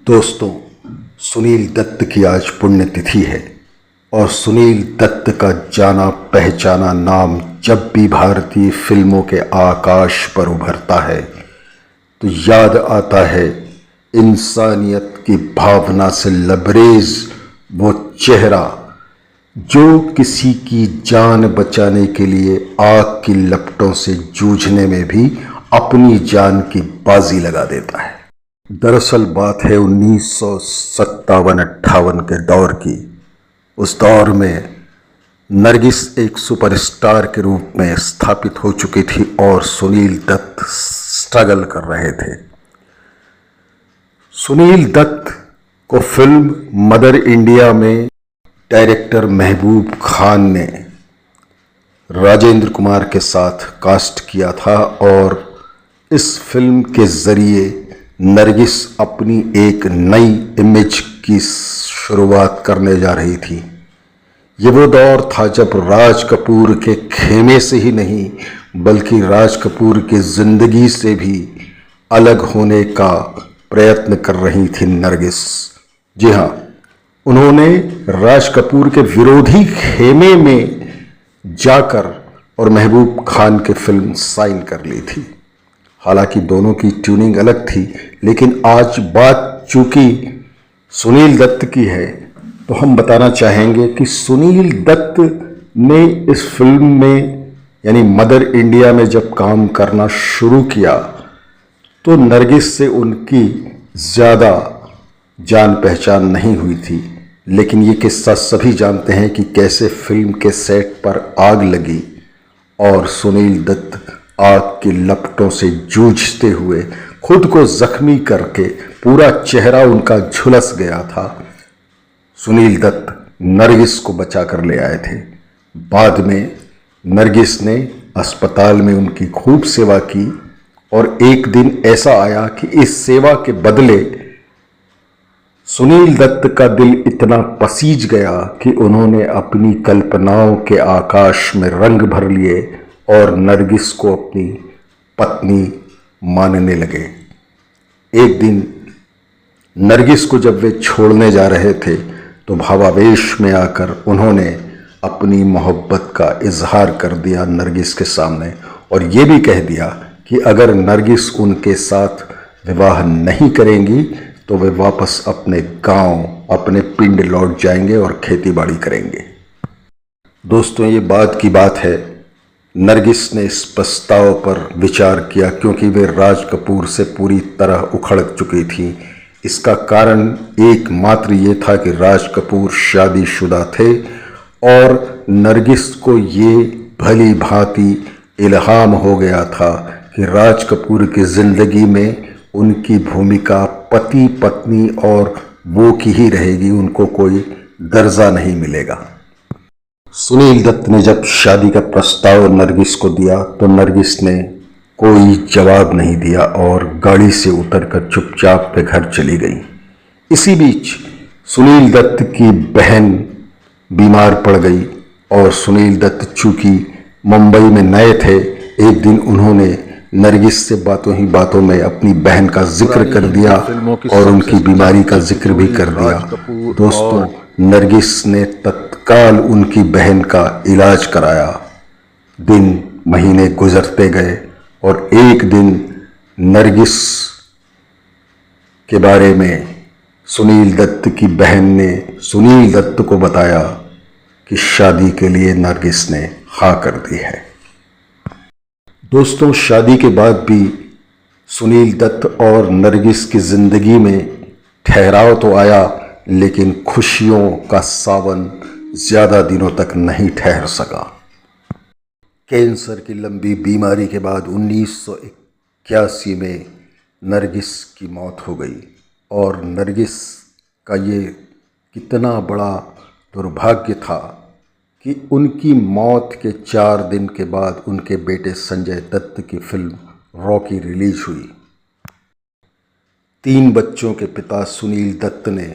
दोस्तों, सुनील दत्त की आज पुण्यतिथि है और सुनील दत्त का जाना पहचाना नाम जब भी भारतीय फिल्मों के आकाश पर उभरता है तो याद आता है इंसानियत की भावना से लबरेज वो चेहरा जो किसी की जान बचाने के लिए आग की लपटों से जूझने में भी अपनी जान की बाजी लगा देता है। दरअसल बात है 1957-58 के दौर की। उस दौर में नरगिस एक सुपरस्टार के रूप में स्थापित हो चुकी थी और सुनील दत्त स्ट्रगल कर रहे थे। सुनील दत्त को फिल्म मदर इंडिया में डायरेक्टर महबूब खान ने राजेंद्र कुमार के साथ कास्ट किया था और इस फिल्म के ज़रिए नरगिस अपनी एक नई इमेज की शुरुआत करने जा रही थी। ये वो दौर था जब राज कपूर के खेमे से ही नहीं बल्कि राज कपूर की ज़िंदगी से भी अलग होने का प्रयत्न कर रही थी नरगिस। जी हाँ, उन्होंने राज कपूर के विरोधी खेमे में जाकर और महबूब खान की फिल्म साइन कर ली थी। हालांकि दोनों की ट्यूनिंग अलग थी, लेकिन आज बात चूंकि सुनील दत्त की है तो हम बताना चाहेंगे कि सुनील दत्त ने इस फिल्म में यानी मदर इंडिया में जब काम करना शुरू किया तो नरगिस से उनकी ज़्यादा जान पहचान नहीं हुई थी। लेकिन ये किस्सा सभी जानते हैं कि कैसे फिल्म के सेट पर आग लगी और सुनील दत्त आग की लपटों से जूझते हुए खुद को जख्मी करके पूरा चेहरा उनका झुलस गया था। सुनील दत्त नरगिस को बचा कर ले आए थे। बाद में नरगिस ने अस्पताल में उनकी खूब सेवा की और एक दिन ऐसा आया कि इस सेवा के बदले सुनील दत्त का दिल इतना पसीज गया कि उन्होंने अपनी कल्पनाओं के आकाश में रंग भर लिए और नरगिस को अपनी पत्नी मानने लगे। एक दिन नरगिस को जब वे छोड़ने जा रहे थे तो भावावेश में आकर उन्होंने अपनी मोहब्बत का इजहार कर दिया नरगिस के सामने और ये भी कह दिया कि अगर नरगिस उनके साथ विवाह नहीं करेंगी तो वे वापस अपने गांव अपने पिंड लौट जाएंगे और खेती बाड़ी करेंगे। दोस्तों, ये बात की बात है, नरगिस ने इस प्रस्ताव पर विचार किया क्योंकि वे राज कपूर से पूरी तरह उखड़ चुकी थी। इसका कारण एकमात्र ये था कि राज कपूर शादीशुदा थे और नरगिस को ये भली भांति इल्हाम हो गया था कि राज कपूर की ज़िंदगी में उनकी भूमिका पति पत्नी और वो की ही रहेगी, उनको कोई दर्जा नहीं मिलेगा। सुनील दत्त ने जब शादी का प्रस्ताव नरगिस को दिया तो नरगिस ने कोई जवाब नहीं दिया और गाड़ी से उतरकर चुपचाप पे घर चली गई। इसी बीच सुनील दत्त की बहन बीमार पड़ गई और सुनील दत्त चूंकि मुंबई में नए थे, एक दिन उन्होंने नरगिस से बातों ही बातों में अपनी बहन का जिक्र कर दिया और उनकी बीमारी का जिक्र भी कर दिया। दोस्तों, नरगिस ने तत्काल उनकी बहन का इलाज कराया। दिन महीने गुजरते गए और एक दिन नरगिस के बारे में सुनील दत्त की बहन ने सुनील दत्त को बताया कि शादी के लिए नरगिस ने हाँ कर दी है। दोस्तों, शादी के बाद भी सुनील दत्त और नरगिस की ज़िंदगी में ठहराव तो आया, लेकिन खुशियों का सावन ज़्यादा दिनों तक नहीं ठहर सका। कैंसर की लंबी बीमारी के बाद 1981 में नरगिस की मौत हो गई और नरगिस का ये कितना बड़ा दुर्भाग्य था कि उनकी मौत के 4 दिन के बाद उनके बेटे संजय दत्त की फिल्म रॉकी रिलीज हुई। 3 बच्चों के पिता सुनील दत्त ने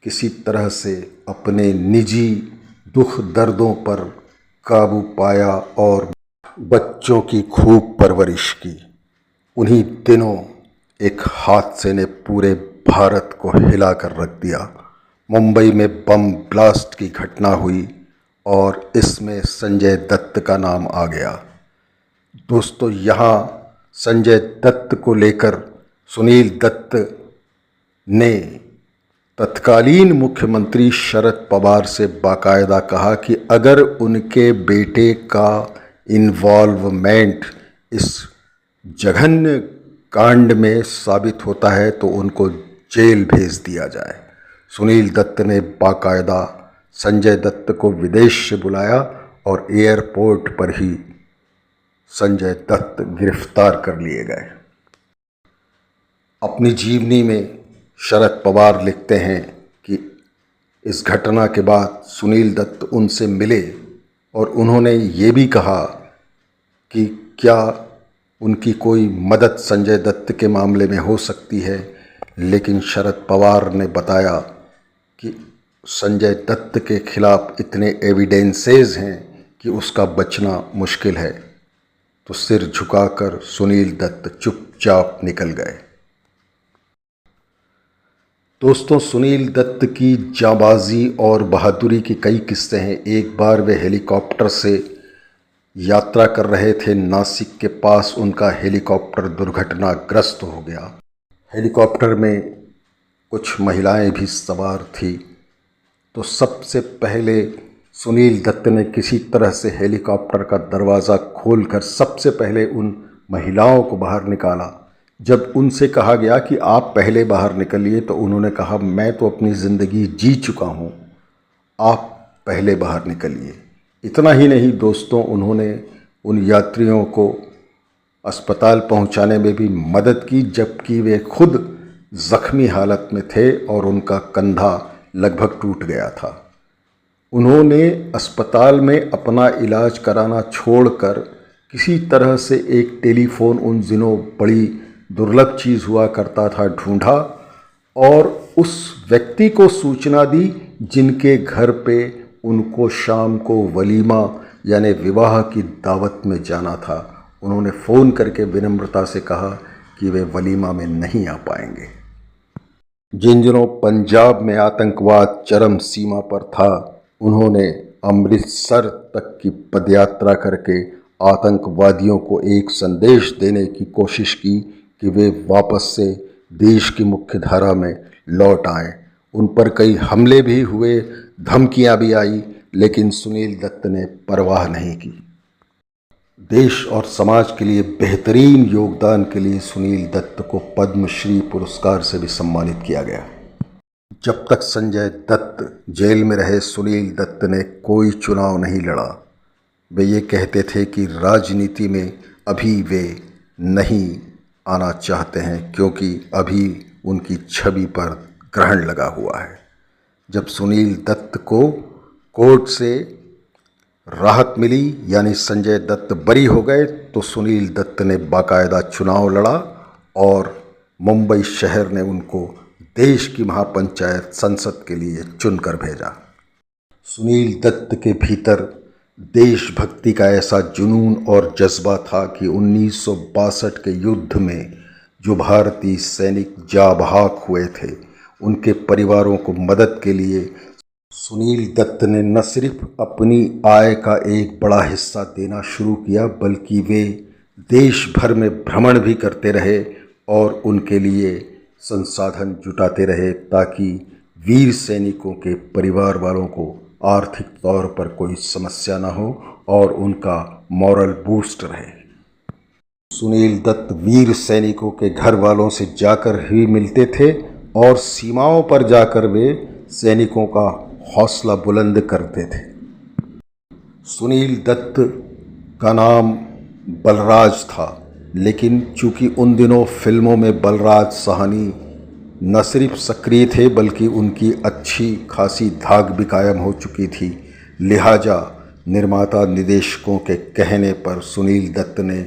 किसी तरह से अपने निजी दुख दर्दों पर काबू पाया और बच्चों की खूब परवरिश की। उन्हीं दिनों एक हादसे ने पूरे भारत को हिला कर रख दिया। मुंबई में बम ब्लास्ट की घटना हुई और इसमें संजय दत्त का नाम आ गया। दोस्तों, यहाँ संजय दत्त को लेकर सुनील दत्त ने तत्कालीन मुख्यमंत्री शरद पवार से बाकायदा कहा कि अगर उनके बेटे का इन्वॉल्वमेंट इस जघन्य कांड में साबित होता है तो उनको जेल भेज दिया जाए। सुनील दत्त ने बाकायदा संजय दत्त को विदेश से बुलाया और एयरपोर्ट पर ही संजय दत्त गिरफ्तार कर लिए गए। अपनी जीवनी में शरद पवार लिखते हैं कि इस घटना के बाद सुनील दत्त उनसे मिले और उन्होंने ये भी कहा कि क्या उनकी कोई मदद संजय दत्त के मामले में हो सकती है, लेकिन शरद पवार ने बताया कि संजय दत्त के खिलाफ इतने एविडेंसेस हैं कि उसका बचना मुश्किल है। तो सिर झुकाकर सुनील दत्त चुपचाप निकल गए। दोस्तों, सुनील दत्त की जांबाजी और बहादुरी के कई किस्से हैं। एक बार वे हेलीकॉप्टर से यात्रा कर रहे थे, नासिक के पास उनका हेलीकॉप्टर दुर्घटनाग्रस्त हो गया। हेलीकॉप्टर में कुछ महिलाएं भी सवार थी। तो सबसे पहले सुनील दत्त ने किसी तरह से हेलीकॉप्टर का दरवाज़ा खोलकर सबसे पहले उन महिलाओं को बाहर निकाला। जब उनसे कहा गया कि आप पहले बाहर निकलिए तो उन्होंने कहा, मैं तो अपनी ज़िंदगी जी चुका हूँ, आप पहले बाहर निकलिए। इतना ही नहीं दोस्तों, उन्होंने उन यात्रियों को अस्पताल पहुँचाने में भी मदद की, जबकि वे खुद ज़ख्मी हालत में थे और उनका कंधा लगभग टूट गया था। उन्होंने अस्पताल में अपना इलाज कराना छोड़कर किसी तरह से एक टेलीफोन, उन दिनों बड़ी दुर्लभ चीज़ हुआ करता था, ढूंढा और उस व्यक्ति को सूचना दी जिनके घर पे उनको शाम को वलीमा यानी विवाह की दावत में जाना था। उन्होंने फ़ोन करके विनम्रता से कहा कि वे वलीमा में नहीं आ पाएंगे। जिन दिनों पंजाब में आतंकवाद चरम सीमा पर था, उन्होंने अमृतसर तक की पदयात्रा करके आतंकवादियों को एक संदेश देने की कोशिश की कि वे वापस से देश की मुख्य धारा में लौट आएं। उन पर कई हमले भी हुए, धमकियां भी आई, लेकिन सुनील दत्त ने परवाह नहीं की। देश और समाज के लिए बेहतरीन योगदान के लिए सुनील दत्त को पद्मश्री पुरस्कार से भी सम्मानित किया गया। जब तक संजय दत्त जेल में रहे, सुनील दत्त ने कोई चुनाव नहीं लड़ा। वे ये कहते थे कि राजनीति में अभी वे नहीं आना चाहते हैं क्योंकि अभी उनकी छवि पर ग्रहण लगा हुआ है। जब सुनील दत्त को कोर्ट से राहत मिली यानी संजय दत्त बरी हो गए, तो सुनील दत्त ने बाकायदा चुनाव लड़ा और मुंबई शहर ने उनको देश की महापंचायत संसद के लिए चुनकर भेजा। सुनील दत्त के भीतर देशभक्ति का ऐसा जुनून और जज्बा था कि 1962 के युद्ध में जो भारतीय सैनिक जाँ बहक हुए थे, उनके परिवारों को मदद के लिए सुनील दत्त ने न सिर्फ अपनी आय का एक बड़ा हिस्सा देना शुरू किया, बल्कि वे देश भर में भ्रमण भी करते रहे और उनके लिए संसाधन जुटाते रहे ताकि वीर सैनिकों के परिवार वालों को आर्थिक तौर पर कोई समस्या ना हो और उनका मॉरल बूस्ट रहे। सुनील दत्त वीर सैनिकों के घर वालों से जाकर ही मिलते थे और सीमाओं पर जाकर वे सैनिकों का हौसला बुलंद करते थे। सुनील दत्त का नाम बलराज था, लेकिन चूंकि उन दिनों फिल्मों में बलराज साहनी न सिर्फ सक्रिय थे बल्कि उनकी अच्छी खासी धाक भी कायम हो चुकी थी, लिहाजा निर्माता निर्देशकों के कहने पर सुनील दत्त ने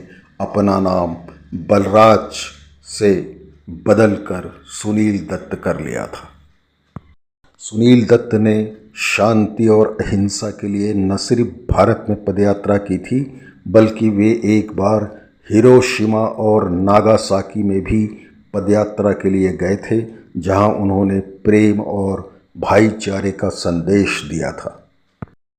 अपना नाम बलराज से बदलकर सुनील दत्त कर लिया था। सुनील दत्त ने शांति और अहिंसा के लिए न सिर्फ भारत में पदयात्रा की थी, बल्कि वे एक बार हिरोशिमा और नागासाकी में भी पदयात्रा के लिए गए थे, जहां उन्होंने प्रेम और भाईचारे का संदेश दिया था।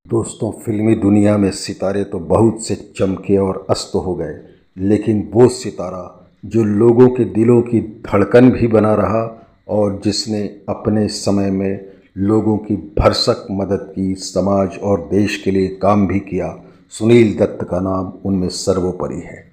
दोस्तों, फिल्मी दुनिया में सितारे तो बहुत से चमके और अस्त हो गए, लेकिन वो सितारा जो लोगों के दिलों की धड़कन भी बना रहा और जिसने अपने समय में लोगों की भरसक मदद की, समाज और देश के लिए काम भी किया, सुनील दत्त का नाम उनमें सर्वोपरि है।